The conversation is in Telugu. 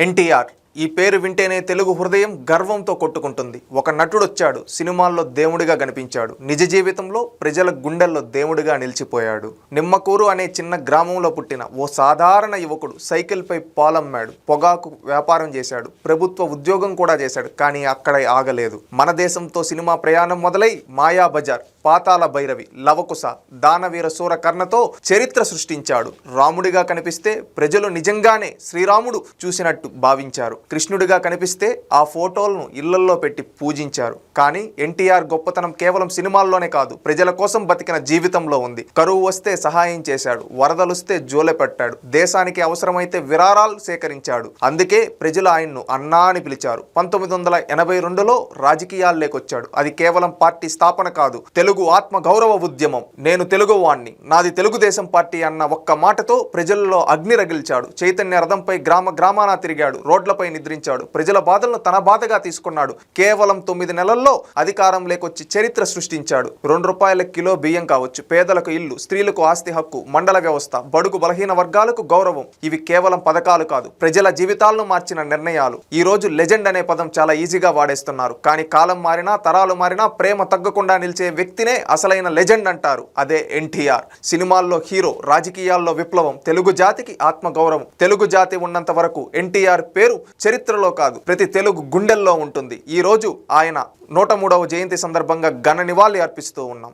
ఎన్టీఆర్ ఈ పేరు వింటేనే తెలుగు హృదయం గర్వంతో కొట్టుకుంటుంది. ఒక నటుడు వచ్చాడు, సినిమాల్లో దేవుడిగా కనిపించాడు, నిజ జీవితంలో ప్రజల గుండెల్లో దేవుడిగా నిలిచిపోయాడు. నిమ్మకూరు అనే చిన్న గ్రామంలో పుట్టిన ఓ సాధారణ యువకుడు సైకిల్పై పాలమ్మాడు, పొగాకు వ్యాపారం చేశాడు, ప్రభుత్వ ఉద్యోగం కూడా చేశాడు. కానీ అక్కడ ఆగలేదు. మన దేశంతో సినిమా ప్రయాణం మొదలై మాయాబజార్, పాతాల భైరవి, లవకుశ, దానవీర సూరకర్ణతో చరిత్ర సృష్టించాడు. రాముడిగా కనిపిస్తే ప్రజలు నిజంగానే శ్రీరాముడు చూసినట్టు భావించారు. కృష్ణుడిగా కనిపిస్తే ఆ ఫోటోలను ఇళ్లల్లో పెట్టి పూజించారు. కానీ ఎన్టీఆర్ గొప్పతనం కేవలం సినిమాల్లోనే కాదు, ప్రజల కోసం బతికిన జీవితంలో ఉంది. కరువు వస్తే సహాయం చేశాడు, వరదలుస్తే జోలె పెట్టాడు, దేశానికి అవసరమైతే విరాళాలు సేకరించాడు. అందుకే ప్రజలు ఆయన్ను అన్నా అని పిలిచారు. 1982లో రాజకీయాల్లోకొచ్చాడు. అది కేవలం పార్టీ స్థాపన కాదు, తెలుగు ఆత్మ గౌరవ ఉద్యమం. నేను తెలుగువాణ్ణి, నాది తెలుగుదేశం పార్టీ అన్న ఒక్క మాటతో ప్రజల్లో అగ్ని రగిల్చాడు. చైతన్య రథంపై గ్రామ గ్రామాన తిరిగాడు, రోడ్లపై నిద్రించాడు, ప్రజల బాధలను తన బాధగా తీసుకున్నాడు. కేవలం 9 నెలల్లో అధికారం లేకొచ్చి చరిత్ర సృష్టించాడు. ₹2 కిలో బియ్యం కావచ్చు, పేదలకు ఇల్లు, స్త్రీలకు ఆస్తి హక్కు, మండల వ్యవస్థ, బడుగు బలహీన వర్గాలకు గౌరవం. ఇవి కేవలం పథకాలు కాదు, ప్రజల జీవితాలను మార్చిన నిర్ణయాలు. ఈ రోజు లెజెండ్ అనే పదం చాలా ఈజీగా వాడేస్తున్నారు. కానీ కాలం మారినా, తరాలు మారినా ప్రేమ తగ్గకుండా నిలిచే వ్యక్తినే అసలైన లెజెండ్ అంటారు. అదే ఎన్టీఆర్. సినిమాల్లో హీరో, రాజకీయాల్లో విప్లవం, తెలుగు జాతికి ఆత్మగౌరవం. తెలుగు జాతి ఉన్నంత వరకు ఎన్టీఆర్ పేరు చరిత్రలో కాదు, ప్రతి తెలుగు గుండెల్లో ఉంటుంది. ఈ రోజు ఆయన 103వ జయంతి సందర్భంగా ఘన నివాళి అర్పిస్తూ ఉన్నాం.